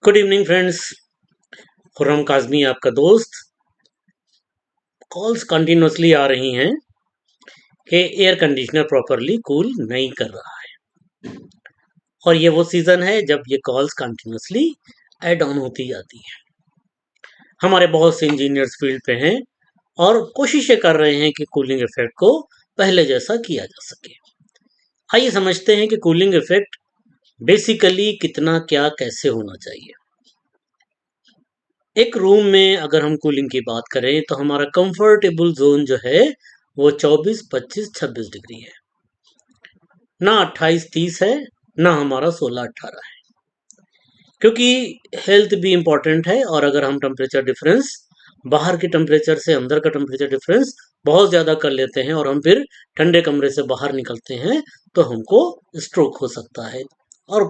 Good evening friends. Khurram Kazmi आपका दोस्त। Calls continuously आ रही हैं कि एयर कंडीशनर प्रॉपरली कूल नहीं कर रहा है, और ये वो सीज़न है जब ये कॉल्स कंटिन्यूसली ऐड ऑन होती जाती हैं। हमारे बहुत से इंजीनियर्स फील्ड पे हैं और कोशिशें कर रहे हैं कि कूलिंग इफेक्ट को पहले जैसा किया जा सके। आइए समझते हैं कि कूलिंग इफेक्ट बेसिकली कितना क्या कैसे होना चाहिए। एक रूम में अगर हम कूलिंग की बात करें तो हमारा कंफर्टेबल जोन जो है वो 24, 25, 26 डिग्री है, ना 28, 30 है, ना हमारा 16, 18 है। क्योंकि हेल्थ भी इम्पोर्टेंट है, और अगर हम टेम्परेचर डिफरेंस बाहर के टेम्परेचर से अंदर का टेम्परेचर डिफरेंस बहुत ज़्यादा कर लेते हैं और हम फिर ठंडे कमरे से बाहर निकलते हैं तो हमको स्ट्रोक हो सकता है और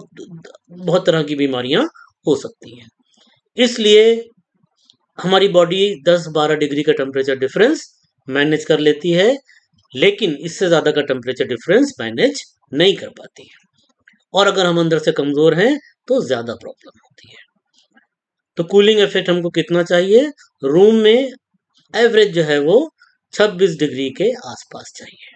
बहुत तरह की बीमारियां हो सकती हैं। इसलिए हमारी बॉडी 10-12 डिग्री का टेम्परेचर डिफरेंस मैनेज कर लेती है, लेकिन इससे ज़्यादा का टेम्परेचर डिफरेंस मैनेज नहीं कर पाती है। और अगर हम अंदर से कमज़ोर हैं तो ज़्यादा प्रॉब्लम होती है। तो कूलिंग इफेक्ट हमको कितना चाहिए? रूम में एवरेज जो है वो 26 डिग्री के आसपास चाहिए।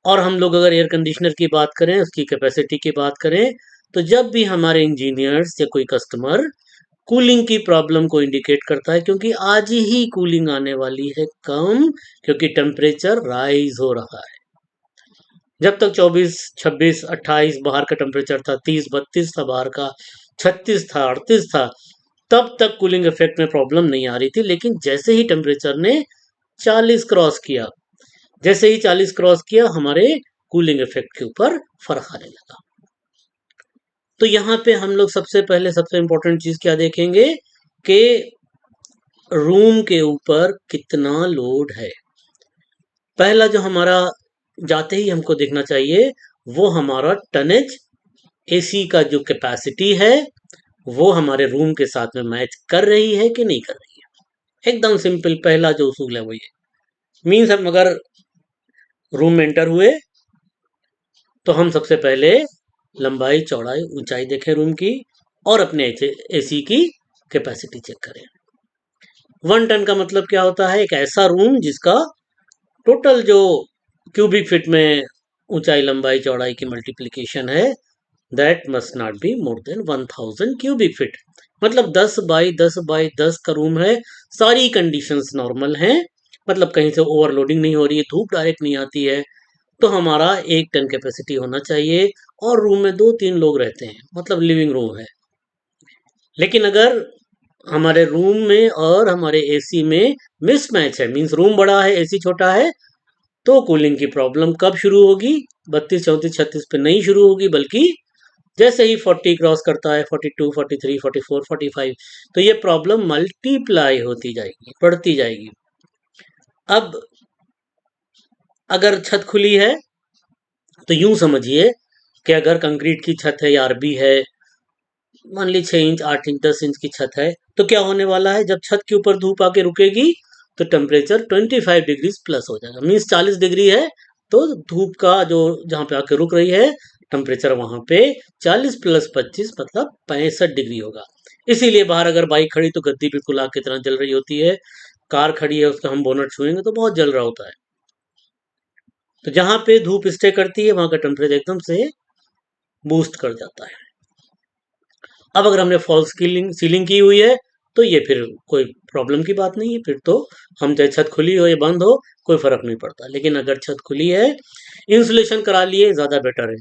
और हम लोग अगर एयर कंडीशनर की बात करें, उसकी कैपेसिटी की बात करें, तो जब भी हमारे इंजीनियर्स या कोई कस्टमर कूलिंग की प्रॉब्लम को इंडिकेट करता है, क्योंकि आज ही कूलिंग आने वाली है कम, क्योंकि टेम्परेचर राइज हो रहा है। जब तक 24, 26, 28 बाहर का टेम्परेचर था, 30, 32 था बाहर का, 36 था, 38 था, तब तक कूलिंग इफेक्ट में प्रॉब्लम नहीं आ रही थी। लेकिन जैसे ही टेम्परेचर ने 40 क्रॉस किया, जैसे ही 40 क्रॉस किया, हमारे कूलिंग इफेक्ट के ऊपर फर्क आने लगा। तो यहाँ पे हम लोग सबसे पहले सबसे इंपॉर्टेंट चीज क्या देखेंगे कि रूम के ऊपर कितना लोड है। पहला जो हमारा जाते ही हमको देखना चाहिए वो हमारा टनेज, एसी का जो कैपेसिटी है वो हमारे रूम के साथ में मैच कर रही है कि नहीं कर रही है। एकदम सिंपल पहला जो उसूल है वो ये मीन्स, हम अगर रूम में एंटर हुए तो हम सबसे पहले लंबाई, चौड़ाई, ऊंचाई देखें रूम की, और अपने एसी की कैपेसिटी चेक करें। 1 टन का मतलब क्या होता है? एक ऐसा रूम जिसका टोटल जो क्यूबिक फीट में ऊंचाई, लंबाई, चौड़ाई की मल्टीप्लिकेशन है, that must not be more than 1000 cubic feet. मतलब 10 बाई 10 बाई 10 का रूम है, सारी कंडीशंस नॉर्मल हैं, मतलब कहीं से ओवरलोडिंग नहीं हो रही है, धूप डायरेक्ट नहीं आती है, तो हमारा 1 टन कैपेसिटी होना चाहिए। और रूम में 2-3 लोग रहते हैं, मतलब लिविंग रूम है। लेकिन अगर हमारे रूम में और हमारे एसी में मिसमैच है, मीन्स रूम बड़ा है, एसी छोटा है, तो कूलिंग की प्रॉब्लम कब शुरू होगी? 32, 34, 36 पे नहीं शुरू होगी, बल्कि जैसे ही 40 क्रॉस करता है, 42, 43, 44, 45, तो ये प्रॉब्लम मल्टीप्लाई होती जाएगी, बढ़ती जाएगी। अब अगर छत खुली है तो यूं समझिए कि अगर कंक्रीट की छत है या आरबी है, मान ली 6 इंच, 8 इंच, 10 इंच की छत है, तो क्या होने वाला है? जब छत के ऊपर धूप आके रुकेगी तो टेम्परेचर 25 डिग्री प्लस हो जाएगा। मीन्स 40 डिग्री है तो धूप का जो जहां पे आके रुक रही है टेम्परेचर, वहां पे 40 प्लस 25 मतलब 65 डिग्री होगा। इसीलिए बाहर अगर बाइक खड़ी तो गद्दी बिल्कुल आग की तरह जल रही होती है, कार खड़ी है उसका हम बोनट छुएंगे तो बहुत जल रहा होता है। तो जहां पे धूप स्टे करती है वहां का टेम्परेचर एकदम से बूस्ट कर जाता है। अब अगर हमने फॉल्स सीलिंग सीलिंग की हुई है तो ये फिर कोई प्रॉब्लम की बात नहीं है, फिर तो हम चाहे छत खुली हो या बंद हो कोई फर्क नहीं पड़ता। लेकिन अगर छत खुली है, इंसुलेशन करा लिए, ज़्यादा बेटर है।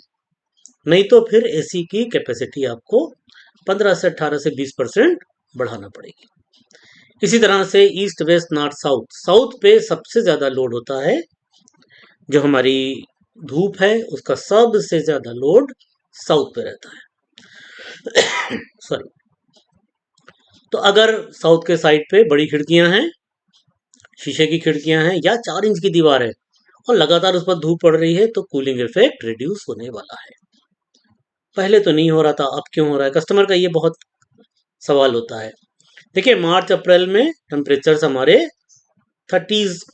नहीं तो फिर एसी की कैपेसिटी आपको 15 से 18 से 20% बढ़ाना पड़ेगी। इसी तरह से east, west, north, south, south पे सबसे ज़्यादा लोड होता है। जो हमारी धूप है उसका सबसे ज़्यादा लोड साउथ पे रहता है। सॉरी। तो अगर साउथ के साइड पे बड़ी खिड़कियां हैं, शीशे की खिड़कियां हैं, या 4 इंच की दीवार है और लगातार उस पर धूप पड़ रही है, तो कूलिंग इफेक्ट रिड्यूस होने वाला है। पहले तो नहीं हो रहा था, अब क्यों हो रहा है? कस्टमर का ये बहुत सवाल होता है। देखिए, मार्च अप्रैल में टेम्परेचर हमारे 30s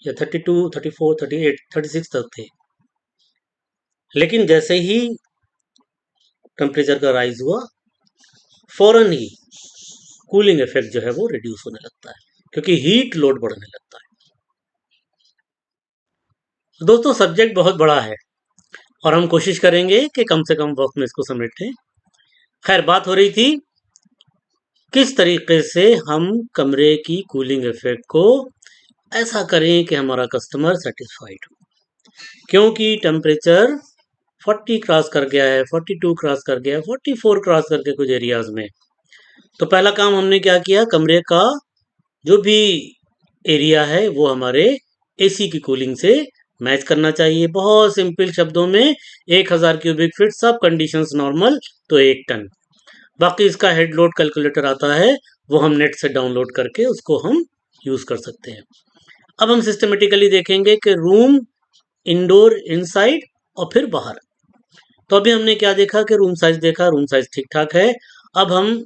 या 32, 34, 38, 36 तक थे। लेकिन जैसे ही टेम्परेचर का राइज हुआ, फौरन ही कूलिंग इफेक्ट जो है वो रिड्यूस होने लगता है, क्योंकि हीट लोड बढ़ने लगता है। दोस्तों सब्जेक्ट बहुत बड़ा है और हम कोशिश करेंगे कि कम से कम वक्त में इसको समेटें। खैर, बात हो रही थी किस तरीके से हम कमरे की कूलिंग इफेक्ट को ऐसा करें कि हमारा कस्टमर सेटिस्फाइड हो, क्योंकि टेम्परेचर 40 क्रॉस कर गया है, 42 क्रॉस कर गया है, 44 क्रॉस करके कुछ एरियाज में। तो पहला काम हमने क्या किया, कमरे का जो भी एरिया है वो हमारे एसी की कूलिंग से मैच करना चाहिए। बहुत सिंपल शब्दों में 1000 क्यूबिक फीट, सब कंडीशंस नॉर्मल तो 1 टन। बाकी इसका हेड लोड कैलकुलेटर आता है, वो हम नेट से डाउनलोड करके उसको हम यूज कर सकते हैं। अब हम सिस्टमेटिकली देखेंगे कि रूम, इंडोर, इनसाइड और फिर बाहर। तो अभी हमने क्या देखा कि रूम साइज देखा, रूम साइज ठीक ठाक है। अब हम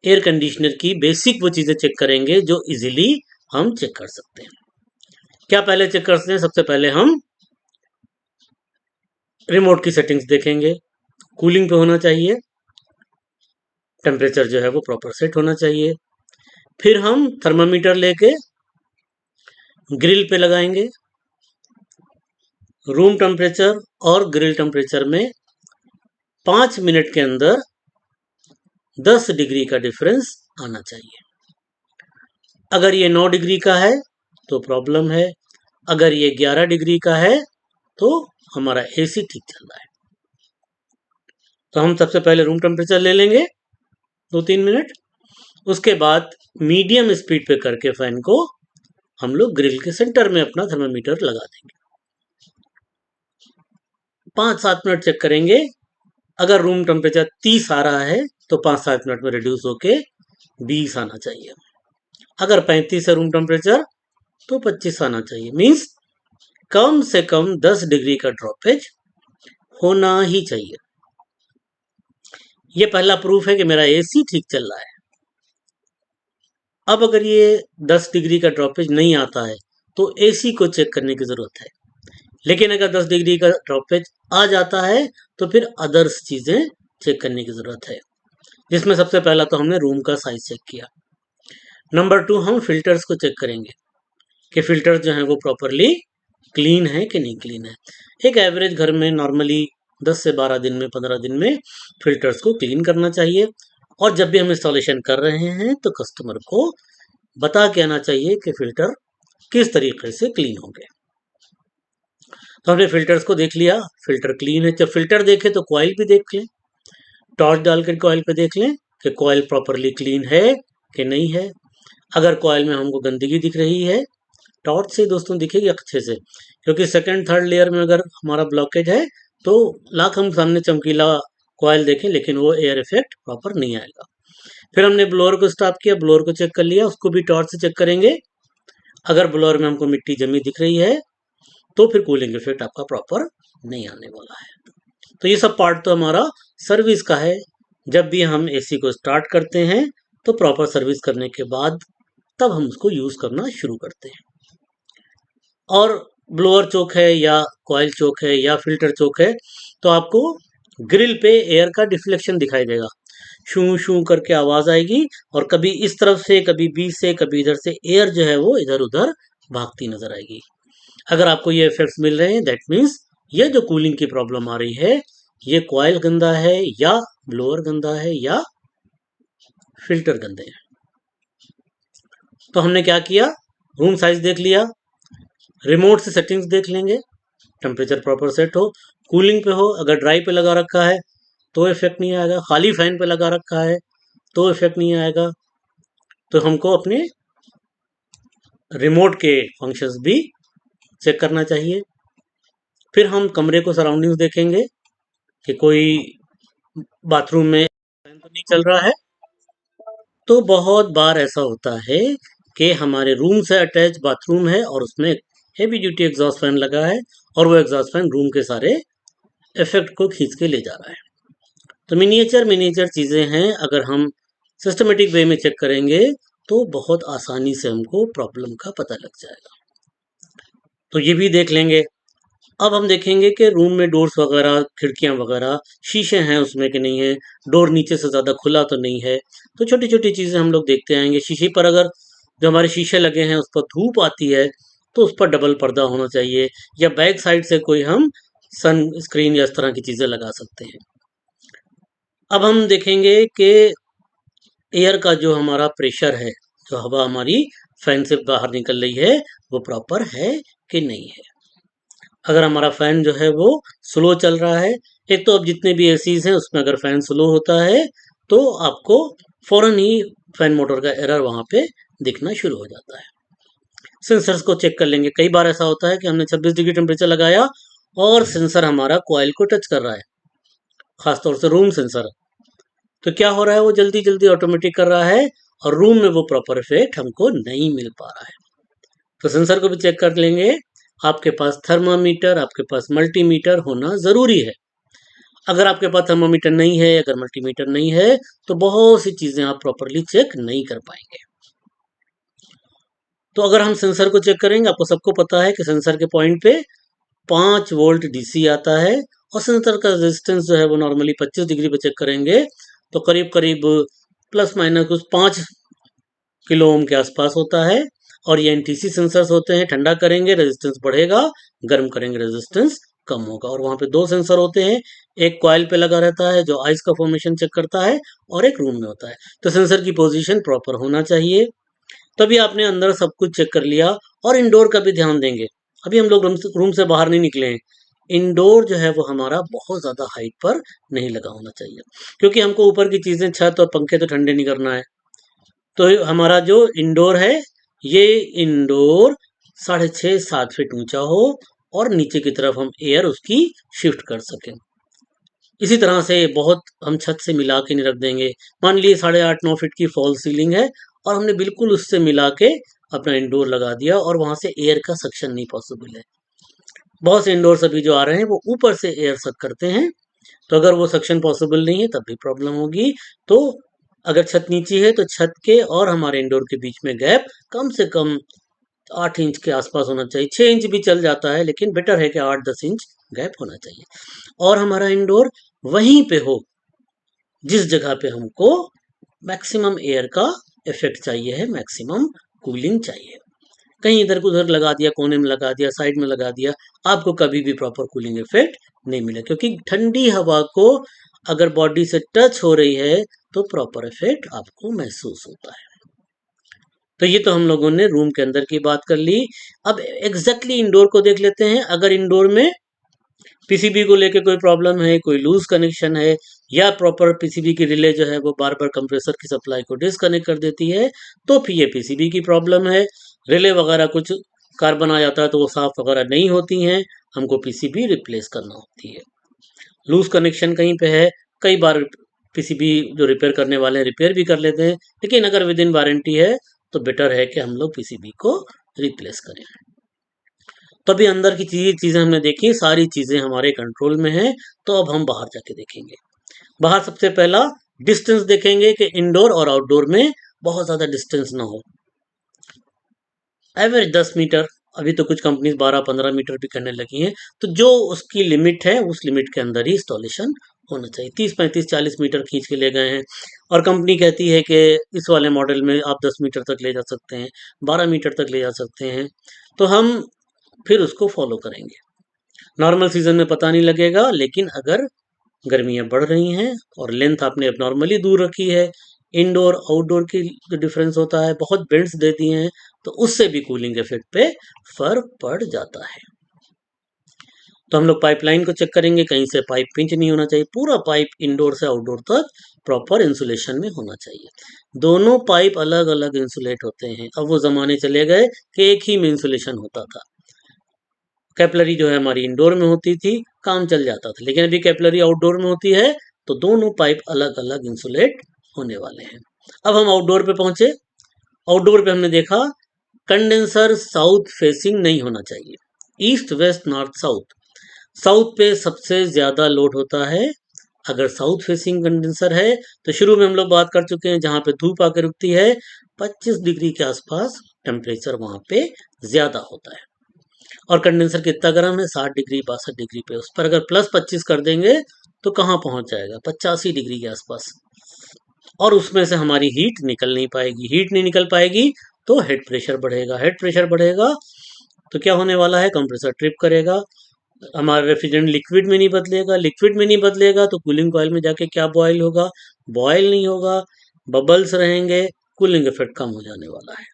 एयर कंडीशनर की बेसिक वो चीज़ें चेक करेंगे जो इजीली हम चेक कर सकते हैं। क्या पहले चेक कर सकते हैं? सबसे पहले हम रिमोट की सेटिंग्स देखेंगे। कूलिंग पे होना चाहिए, टेम्परेचर जो है वो प्रॉपर सेट होना चाहिए। फिर हम थर्मामीटर लेके ग्रिल पे लगाएंगे। रूम टेम्परेचर और ग्रिल टेम्परेचर में 5 मिनट के अंदर 10 डिग्री का डिफरेंस आना चाहिए। अगर ये 9 डिग्री का है तो प्रॉब्लम है, अगर ये 11 डिग्री का है तो हमारा एसी ठीक चल रहा है। तो हम सबसे पहले रूम टेम्परेचर ले लेंगे 2-3 मिनट, उसके बाद मीडियम स्पीड पे करके फैन को हम लोग ग्रिल के सेंटर में अपना थर्मामीटर लगा देंगे। 5-7 मिनट चेक करेंगे। अगर रूम टेम्परेचर 30 आ रहा है तो 5-7 मिनट में रिड्यूस होके 20 आना चाहिए। अगर 35 है रूम टेम्परेचर तो 25 आना चाहिए। मीन्स कम से कम 10 डिग्री का ड्रॉपेज होना ही चाहिए। ये पहला प्रूफ है कि मेरा एसी ठीक चल रहा है। अब अगर ये 10 डिग्री का ड्रॉपेज नहीं आता है तो एसी को चेक करने की ज़रूरत है। लेकिन अगर 10 डिग्री का ड्रॉपेज आ जाता है तो फिर अदर्स चीज़ें चेक करने की ज़रूरत है, जिसमें सबसे पहला तो हमने रूम का साइज चेक किया। नंबर 2, हम फिल्टर्स को चेक करेंगे कि फिल्टर्स जो हैं वो प्रॉपरली क्लीन है कि नहीं क्लीन है। एक एवरेज घर में नॉर्मली 10 से 12 दिन में, 15 दिन में फिल्टर्स को क्लीन करना चाहिए। और जब भी हम इंस्टॉलेशन कर रहे हैं तो कस्टमर को बता के आना चाहिए कि फिल्टर किस तरीके से क्लीन होंगे। तो हमने फिल्टर्स को देख लिया, फिल्टर क्लीन है। जब फिल्टर देखें तो कॉइल भी देख लें, टॉर्च डाल कर कॉइल पे देख लें कि कॉइल प्रॉपरली क्लीन है कि नहीं है। अगर कॉइल में हमको गंदगी दिख रही है, टॉर्च से दोस्तों दिखेगी अच्छे से, क्योंकि सेकंड थर्ड लेयर में अगर हमारा ब्लॉकेज है तो लाख हम सामने चमकीला कॉइल देखें लेकिन वो एयर इफेक्ट प्रॉपर नहीं आएगा। फिर हमने ब्लोअर को स्टॉप किया, ब्लोअर को चेक कर लिया, उसको भी टॉर्च से चेक करेंगे। अगर ब्लोअर में हमको मिट्टी जमी दिख रही है तो फिर कूलिंग इफेक्ट आपका प्रॉपर नहीं आने वाला है। तो ये सब पार्ट तो हमारा सर्विस का है। जब भी हम एसी को स्टार्ट करते हैं तो प्रॉपर सर्विस करने के बाद तब हम उसको यूज़ करना शुरू करते हैं। और ब्लोअर चोक है या कॉइल चोक है या फिल्टर चोक है तो आपको ग्रिल पे एयर का डिफ्लेक्शन दिखाई देगा, शू शू करके आवाज़ आएगी और कभी इस तरफ से, कभी बीच से, कभी इधर से एयर जो है वो इधर उधर भागती नजर आएगी। अगर आपको ये इफेक्ट्स मिल रहे हैं दैट मीन्स ये जो कूलिंग की प्रॉब्लम आ रही है ये कॉइल गंदा है या ब्लोअर गंदा है या फिल्टर गंदे हैं। तो हमने क्या किया, रूम साइज देख लिया, रिमोट से सेटिंग्स देख लेंगे, टेम्परेचर प्रॉपर सेट हो, कूलिंग पे हो। अगर ड्राई पे लगा रखा है तो इफेक्ट नहीं आएगा, खाली फैन पे लगा रखा है तो इफेक्ट नहीं आएगा। तो हमको अपने रिमोट के फंक्शंस भी चेक करना चाहिए। फिर हम कमरे को सराउंडिंग्स देखेंगे कि कोई बाथरूम में फैन तो नहीं चल रहा है। तो बहुत बार ऐसा होता है कि हमारे रूम से अटैच बाथरूम है और उसमें हेवी ड्यूटी एग्जॉस्ट फैन लगा है और वो एग्जॉस्ट फैन रूम के सारे इफेक्ट को खींच के ले जा रहा है। तो मिनिएचर चीज़ें हैं, अगर हम सिस्टमेटिक वे में चेक करेंगे तो बहुत आसानी से हमको प्रॉब्लम का पता लग जाएगा। तो ये भी देख लेंगे। अब हम देखेंगे कि रूम में डोर्स वगैरह, खिड़कियां वगैरह, शीशे हैं उसमें कि नहीं है, डोर नीचे से ज़्यादा खुला तो नहीं है। तो छोटी छोटी चीज़ें हम लोग देखते आएंगे। शीशे पर अगर जो हमारे शीशे लगे हैं उस पर धूप आती है तो उस पर डबल पर्दा होना चाहिए, या बैक साइड से कोई हम सन स्क्रीन या इस तरह की चीज़ें लगा सकते हैं। अब हम देखेंगे कि एयर का जो हमारा प्रेशर है, जो हवा हमारी फैन से बाहर निकल रही है, वो प्रॉपर है कि नहीं है। अगर हमारा फैन जो है वो स्लो चल रहा है, एक तो अब जितने भी एसीज हैं उसमें अगर फैन स्लो होता है तो आपको फौरन ही फैन मोटर का एरर वहाँ पे दिखना शुरू हो जाता है। सेंसर्स को चेक कर लेंगे। कई बार ऐसा होता है कि हमने 26 डिग्री टेम्परेचर लगाया और सेंसर हमारा कॉइल को टच कर रहा है, खासतौर से रूम सेंसर। तो क्या हो रहा है, वो जल्दी जल्दी ऑटोमेटिक कर रहा है और रूम में वो प्रॉपर इफेक्ट हमको नहीं मिल पा रहा है। तो सेंसर को भी चेक कर लेंगे। आपके पास थर्मामीटर, आपके पास मल्टीमीटर होना ज़रूरी है। अगर आपके पास थर्मामीटर नहीं है, अगर मल्टीमीटर नहीं है, तो बहुत सी चीज़ें आप प्रॉपरली चेक नहीं कर पाएंगे। तो अगर हम सेंसर को चेक करेंगे, आपको सबको पता है कि सेंसर के पॉइंट पे 5 वोल्ट डीसी आता है और सेंसर का रेजिस्टेंस जो है वो नॉर्मली 25 डिग्री पे चेक करेंगे तो करीब करीब प्लस माइनस कुछ 5 किलो ओम के आसपास होता है। और ये एनटीसी सेंसर्स होते हैं, ठंडा करेंगे रेजिस्टेंस बढ़ेगा, गर्म करेंगे रेजिस्टेंस कम होगा। और वहाँ पे दो सेंसर होते हैं, एक कॉइल पे लगा रहता है जो आइस का फॉर्मेशन चेक करता है, और एक रूम में होता है। तो सेंसर की पोजीशन प्रॉपर होना चाहिए। तभी आपने अंदर सब कुछ चेक कर लिया। और इंडोर का भी ध्यान देंगे। अभी हम लोग रूम से बाहर नहीं निकले हैं। इंडोर जो है वो हमारा बहुत ज़्यादा हाइट पर नहीं लगा होना चाहिए, क्योंकि हमको ऊपर की चीज़ें, छत और पंखे तो ठंडे नहीं करना है। तो हमारा जो इंडोर है, ये इंडोर 6.5-7 फीट ऊंचा हो और नीचे की तरफ हम एयर उसकी शिफ्ट कर सकें। इसी तरह से बहुत हम छत से मिला के नहीं रख देंगे। मान लीजिए 8.5-9 फीट की फॉल सीलिंग है और हमने बिल्कुल उससे मिला के अपना इंडोर लगा दिया और वहां से एयर का सक्शन नहीं पॉसिबल है। बहुत से इंडोर अभी जो आ रहे हैं वो ऊपर से एयर सक करते हैं, तो अगर वो सक्शन पॉसिबल नहीं है तब भी प्रॉब्लम होगी। तो अगर छत नीची है तो छत के और हमारे इंडोर के बीच में गैप कम से कम 8 इंच के आसपास होना चाहिए। 6 इंच भी चल जाता है, लेकिन बेटर है कि 8-10 इंच गैप होना चाहिए। और हमारा इंडोर वहीं पे हो जिस जगह पे हमको मैक्सिमम एयर का इफेक्ट चाहिए है, मैक्सिमम कूलिंग चाहिए। कहीं इधर उधर लगा दिया, कोने में लगा दिया, साइड में लगा दिया, आपको कभी भी प्रॉपर कूलिंग इफेक्ट नहीं मिले, क्योंकि ठंडी हवा को अगर बॉडी से टच हो रही है तो प्रॉपर इफेक्ट आपको महसूस होता है। तो ये तो हम लोगों ने रूम के अंदर की बात कर ली। अब एग्जैक्टली इंडोर को देख लेते हैं। अगर इंडोर में पीसीबी को लेके कोई प्रॉब्लम है, कोई लूज कनेक्शन है, या प्रॉपर पीसीबी की रिले जो है वो बार बार कंप्रेसर की सप्लाई को डिस्कनेक्ट कर देती है, तो फिर ये पीसीबी की प्रॉब्लम है। रिले वगैरह कुछ कार्बन आ जाता है तो वो साफ वगैरह नहीं होती हैं, हमको पीसीबी रिप्लेस करना होती है। लूज कनेक्शन कहीं पे है, कई बार पीसीबी जो रिपेयर करने वाले हैं रिपेयर भी कर लेते हैं, लेकिन अगर विद इन वारंटी है तो बेटर है कि हम लोग पीसीबी को रिप्लेस करें। तो अभी अंदर की चीज़ें हमने देखी, सारी चीज़ें हमारे कंट्रोल में हैं। तो अब हम बाहर जाके देखेंगे। बाहर सबसे पहला डिस्टेंस देखेंगे कि इंडोर और आउटडोर में बहुत ज़्यादा डिस्टेंस ना हो। एवरेज 10 मीटर, अभी तो कुछ कंपनीज 12-15 मीटर भी करने लगी हैं। तो जो उसकी लिमिट है उस लिमिट के अंदर ही इंस्टॉलेशन होना चाहिए। 30-35-40 मीटर खींच के ले गए हैं, और कंपनी कहती है कि इस वाले मॉडल में आप 10 मीटर तक ले जा सकते हैं, 12 मीटर तक ले जा सकते हैं। तो हम फिर उसको फॉलो करेंगे। नॉर्मल सीजन में पता नहीं लगेगा, लेकिन अगर गर्मियाँ बढ़ रही हैं और लेंथ आपने अब नॉर्मली दूर रखी है, इंडोर आउटडोर की जो डिफरेंस होता है, बहुत बेंड्स देती हैं, तो उससे भी कूलिंग इफेक्ट पे फर्क पड़ जाता है। तो हम लोग पाइपलाइन को चेक करेंगे, कहीं से पाइप पिंच नहीं होना चाहिए। पूरा पाइप इंडोर से आउटडोर तक प्रॉपर इंसुलेशन में होना चाहिए। दोनों पाइप अलग अलग इंसुलेट होते हैं। अब वो ज़माने चले गए कि एक ही में इंसुलेशन होता था। कैपलरी जो है हमारी इंडोर में होती थी, काम चल जाता था, लेकिन अभी कैपलरी आउटडोर में होती है, तो दोनों पाइप अलग अलग इंसुलेट होने वाले हैं। अब हम आउटडोर पे पहुंचे। आउटडोर पे हमने देखा कंडेंसर साउथ फेसिंग नहीं होना चाहिए, east west north south. South पे सबसे ज़्यादा लोड होता है। अगर साउथ फेसिंग कंडेंसर है तो शुरू में हम लोग बात कर चुके हैं, जहाँ पे धूप आकर रुकती है 25 डिग्री के आसपास टेम्परेचर वहाँ पे ज़्यादा होता है। और कंडेंसर कितना गर्म है, 60 डिग्री 62 डिग्री पे। उस पर अगर प्लस 25 कर देंगे तो कहाँ पहुंच जाएगा, 85 डिग्री के आसपास। और उसमें से हमारी हीट निकल नहीं पाएगी, हीट नहीं निकल पाएगी तो हेड प्रेशर बढ़ेगा, हेड प्रेशर बढ़ेगा तो क्या होने वाला है, कंप्रेसर ट्रिप करेगा, हमारा रेफ्रिजरेंट लिक्विड में नहीं बदलेगा, लिक्विड में नहीं बदलेगा तो कूलिंग कॉइल में जाके क्या बॉयल होगा, बॉयल नहीं होगा, बबल्स रहेंगे, कूलिंग इफेक्ट कम हो जाने वाला है।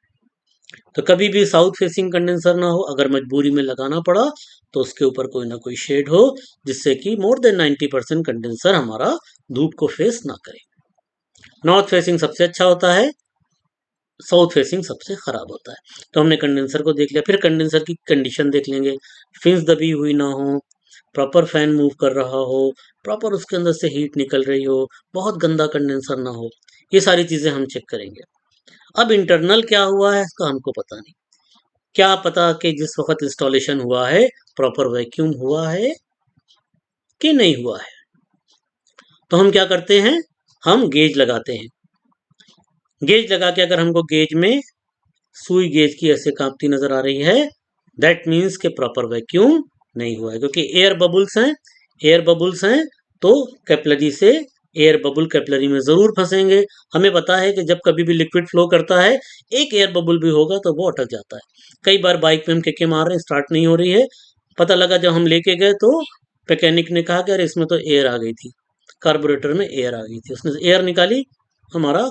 तो कभी भी साउथ फेसिंग कंडेंसर ना हो, अगर मजबूरी में लगाना पड़ा तो उसके ऊपर कोई ना कोई शेड हो, जिससे कि मोर देन 90% कंडेंसर हमारा धूप को फेस ना करे। नॉर्थ फेसिंग सबसे अच्छा होता है, साउथ फेसिंग सबसे खराब होता है। तो हमने कंडेंसर को देख लिया, फिर कंडेंसर की कंडीशन देख लेंगे, फिन्स दबी हुई ना हो, प्रॉपर फैन मूव कर रहा हो, प्रॉपर उसके अंदर से हीट निकल रही हो, बहुत गंदा कंडेंसर ना हो, ये सारी चीजें हम चेक करेंगे। अब इंटरनल क्या हुआ है इसका हमको पता नहीं, क्या पता कि जिस वक्त इंस्टॉलेशन हुआ है प्रॉपर वैक्यूम हुआ है कि नहीं हुआ है। तो हम क्या करते हैं, हम गेज लगाते हैं, गेज लगा के अगर हमको गेज में सुई गेज की ऐसे कांपती नजर आ रही है, दैट मीन्स के प्रॉपर वैक्यूम नहीं हुआ है, क्योंकि एयर बबल्स हैं, एयर बबल्स हैं तो कैपिलरी से एयर बबल कैपिलरी में जरूर फंसेंगे। हमें पता है कि जब कभी भी लिक्विड फ्लो करता है एक एयर बबल भी होगा तो वो अटक जाता है। कई बार बाइक पे हम किक्के मार रहे हैं, स्टार्ट नहीं हो रही है, पता लगा जब हम लेके गए तो मैकेनिक ने कहा कि अरे इसमें तो एयर आ गई थी, कार्बोरेटर में एयर आ गई थी, उसने एयर निकाली, हमारा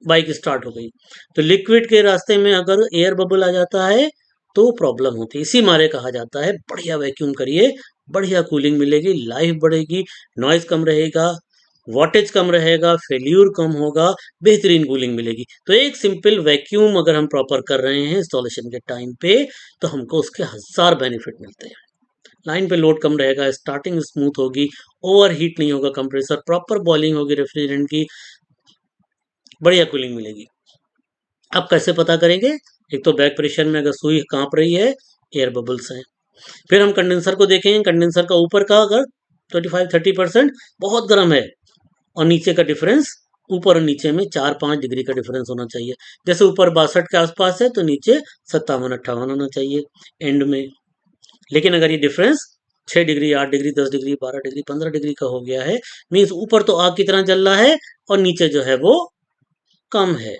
बाइक स्टार्ट हो गई। तो लिक्विड के रास्ते में अगर एयर बबल आ जाता है तो प्रॉब्लम होती है। इसी मारे कहा जाता है बढ़िया वैक्यूम करिए, बढ़िया कूलिंग मिलेगी, लाइफ बढ़ेगी, नॉइज कम रहेगा, वॉटेज कम रहेगा, फेल्यूर कम होगा, बेहतरीन कूलिंग मिलेगी। तो एक सिंपल वैक्यूम अगर हम प्रॉपर कर रहे हैं इंस्टॉलेशन के टाइम पे तो हमको उसके 1000 बेनिफिट मिलते हैं। लाइन पे लोड कम रहेगा, स्टार्टिंग स्मूथ होगी, ओवर हीट नहीं होगा कंप्रेसर, प्रॉपर बॉइलिंग होगी रेफ्रिजरेंट की, बढ़िया कूलिंग मिलेगी। अब कैसे पता करेंगे, एक तो बैक प्रेशर में अगर सुई कांप रही है, एयर बबल्स हैं। फिर हम कंडेंसर को देखेंगे, कंडेंसर का ऊपर का अगर 25-30% बहुत गर्म है और नीचे का डिफरेंस, ऊपर और नीचे में 4-5 डिग्री का डिफरेंस होना चाहिए। जैसे ऊपर 62 के आसपास है तो नीचे 57-58 होना चाहिए एंड में। लेकिन अगर ये difference 6 degree 8 degree 10 degree 12 degree 15 degree का हो गया है, मीन्स ऊपर तो आग की तरह जल रहा है और नीचे जो है वो कम है,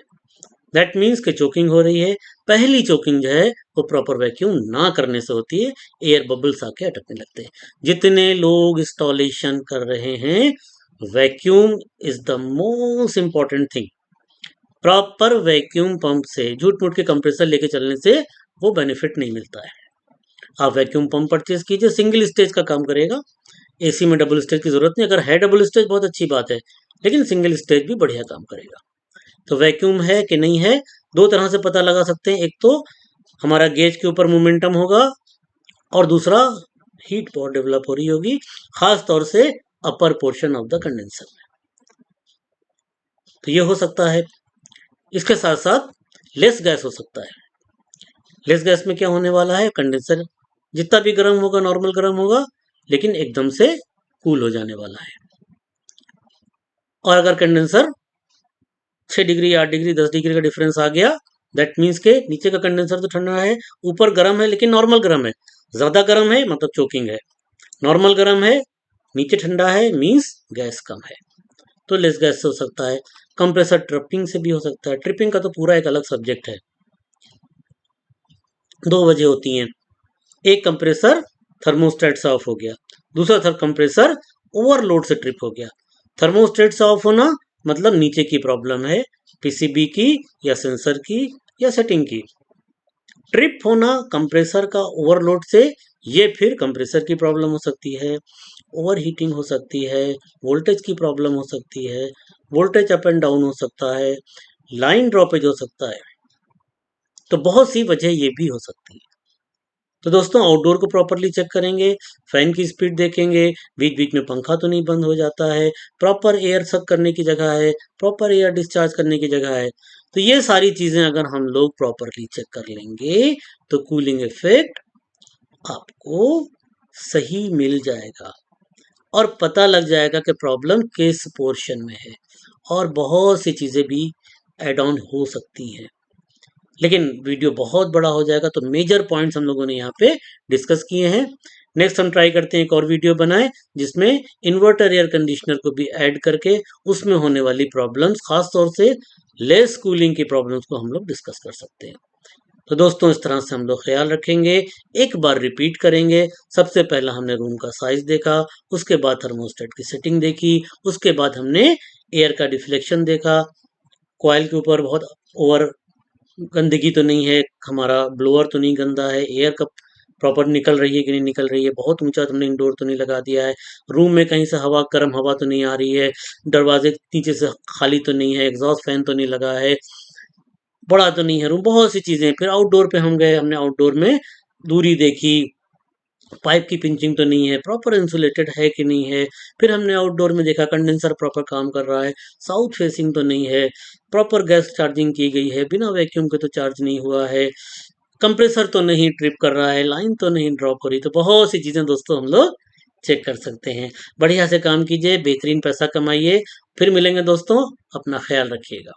दैट मीन्स कि चोकिंग हो रही है। पहली चोकिंग जो है वो प्रॉपर वैक्यूम ना करने से होती है, एयर बबल्स आके अटकने लगते हैं। जितने लोग इंस्टॉलेशन कर रहे हैं, vacuum is the most important thing. Proper vacuum pump से, झूठ मूठ के कंप्रेसर लेके चलने से वो बेनिफिट नहीं मिलता है। आप वैक्यूम पंप परचेज कीजिए, सिंगल स्टेज का काम करेगा, एसी में डबल स्टेज की जरूरत नहीं, अगर है डबल स्टेज बहुत अच्छी बात है, लेकिन सिंगल स्टेज भी बढ़िया काम करेगा। तो वैक्यूम है कि नहीं है, दो तरह से पता लगा सकते हैं, एक तो हमारा गेज के ऊपर मोमेंटम होगा और दूसरा हीट बहुत डेवलप हो रही होगी, खास तौर से upper portion of the condenser में। तो ये हो सकता है। इसके साथ साथ लेस गैस हो सकता है। लेस गैस में क्या होने वाला है, कंडेंसर जितना भी गर्म होगा नॉर्मल गर्म होगा, लेकिन एकदम से कूल हो जाने वाला है। और अगर कंडेंसर 6 डिग्री 8 डिग्री 10 डिग्री का डिफरेंस आ गया, दैट मीन्स के नीचे का कंडेंसर तो ठंडा है, ऊपर गर्म है लेकिन नॉर्मल गर्म है। ज्यादा गर्म है मतलब चोकिंग है, नॉर्मल गर्म है, नीचे ठंडा है, मीन्स गैस कम है। तो लेस गैस से हो सकता है। कंप्रेसर ट्रिपिंग से भी हो सकता है। ट्रिपिंग का तो पूरा एक अलग सब्जेक्ट है। दो वजह होती हैं, एक कंप्रेसर थर्मोस्टेट से ऑफ हो गया, दूसरा कंप्रेसर ओवरलोड से ट्रिप हो गया। थर्मोस्टेट से ऑफ होना मतलब नीचे की प्रॉब्लम है, पीसीबी की या सेंसर की या सेटिंग की। ट्रिप होना कंप्रेसर का ओवरलोड से, ये फिर कंप्रेसर की प्रॉब्लम हो सकती है, ओवर हीटिंग हो सकती है, वोल्टेज की प्रॉब्लम हो सकती है, वोल्टेज अप एंड डाउन हो सकता है, लाइन ड्रॉपेज हो सकता है। तो बहुत सी वजह ये भी हो सकती है। तो दोस्तों आउटडोर को प्रॉपरली चेक करेंगे, फैन की स्पीड देखेंगे, बीच बीच में पंखा तो नहीं बंद हो जाता है, प्रॉपर एयर सक करने की जगह है, प्रॉपर एयर डिस्चार्ज करने की जगह है। तो ये सारी चीजें अगर हम लोग प्रॉपरली चेक कर लेंगे तो कूलिंग इफेक्ट आपको सही मिल जाएगा और पता लग जाएगा कि प्रॉब्लम किस पोर्शन में है, और बहुत सी चीजें भी एड ऑन हो सकती हैं। लेकिन वीडियो बहुत बड़ा हो जाएगा, तो मेजर पॉइंट्स हम लोगों ने यहाँ पे डिस्कस किए हैं। नेक्स्ट हम ट्राई करते हैं एक और वीडियो बनाएं जिसमें इन्वर्टर एयर कंडीशनर को भी ऐड करके उसमें होने वाली प्रॉब्लम्स, खास तौर से लेस कूलिंग की प्रॉब्लम्स को हम लोग डिस्कस कर सकते हैं। तो दोस्तों, इस तरह से हम लोग ख्याल रखेंगे। एक बार रिपीट करेंगे। सबसे पहला हमने रूम का साइज देखा, उसके बाद थर्मोस्टेट की सेटिंग देखी, उसके बाद हमने एयर का डिफ्लेक्शन देखा, कॉइल के ऊपर बहुत ओवर गंदगी तो नहीं है, हमारा ब्लोअर तो नहीं गंदा है, एयर कब प्रॉपर निकल रही है कि नहीं निकल रही है, बहुत ऊंचा तुमने इंडोर तो नहीं लगा दिया है, रूम में कहीं से हवा, गर्म हवा तो नहीं आ रही है, दरवाजे नीचे से खाली तो नहीं है, एग्जॉस्ट फैन तो नहीं लगा है, बड़ा तो नहीं है रूम, बहुत सी चीजें। फिर आउटडोर पे हम गए, हमने आउटडोर में दूरी देखी, पाइप की पिंचिंग तो नहीं है, प्रॉपर इंसुलेटेड है कि नहीं है। फिर हमने आउटडोर में देखा कंडेंसर प्रॉपर काम कर रहा है, साउथ फेसिंग तो नहीं है, प्रॉपर गैस चार्जिंग की गई है, बिना वैक्यूम के तो चार्ज नहीं हुआ है, कंप्रेसर तो नहीं ट्रिप कर रहा है, लाइन तो नहीं ड्रॉप हो रही। तो बहुत सी चीजें दोस्तों हम लोग चेक कर सकते हैं। बढ़िया से काम कीजिए, बेहतरीन पैसा कमाइए। फिर मिलेंगे दोस्तों, अपना ख्याल रखिएगा।